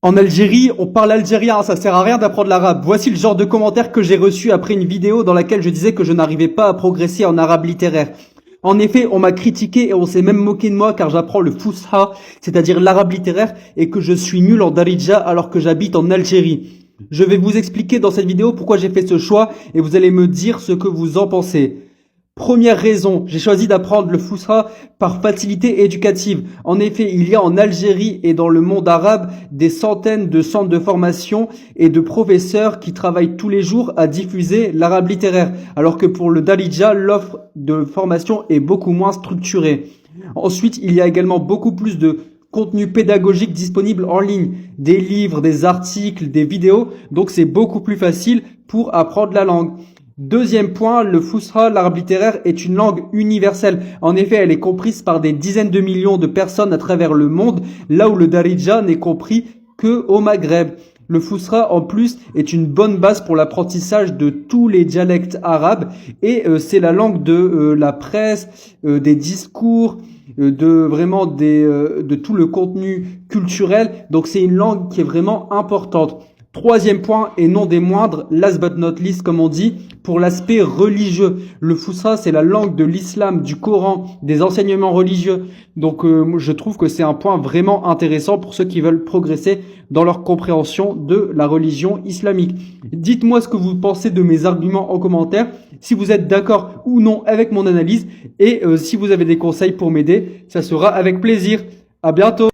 En Algérie, on parle algérien, ça sert à rien d'apprendre l'arabe. Voici le genre de commentaires que j'ai reçu après une vidéo dans laquelle je disais que je n'arrivais pas à progresser en arabe littéraire. En effet, on m'a critiqué et on s'est même moqué de moi car j'apprends le Fusha, c'est-à-dire l'arabe littéraire, et que je suis nul en Darija alors que j'habite en Algérie. Je vais vous expliquer dans cette vidéo pourquoi j'ai fait ce choix et vous allez me dire ce que vous en pensez. Première raison, j'ai choisi d'apprendre le Fusha par facilité éducative. En effet, il y a en Algérie et dans le monde arabe des centaines de centres de formation et de professeurs qui travaillent tous les jours à diffuser l'arabe littéraire, alors que pour le Darija, l'offre de formation est beaucoup moins structurée. Ensuite, il y a également beaucoup plus de contenu pédagogique disponible en ligne, des livres, des articles, des vidéos, donc c'est beaucoup plus facile pour apprendre la langue. Deuxième point, le Fusha, l'arabe littéraire, est une langue universelle. En effet, elle est comprise par des dizaines de millions de personnes à travers le monde, là où le Darija n'est compris que au Maghreb. Le Fusha, en plus, est une bonne base pour l'apprentissage de tous les dialectes arabes et c'est la langue de la presse, des discours, de tout le contenu culturel. Donc c'est une langue qui est vraiment importante. Troisième point, et non des moindres, last but not least, comme on dit, pour l'aspect religieux. Le Fusha, c'est la langue de l'islam, du Coran, des enseignements religieux. Donc, je trouve que c'est un point vraiment intéressant pour ceux qui veulent progresser dans leur compréhension de la religion islamique. Dites-moi ce que vous pensez de mes arguments en commentaire, si vous êtes d'accord ou non avec mon analyse, et si vous avez des conseils pour m'aider, ça sera avec plaisir. À bientôt!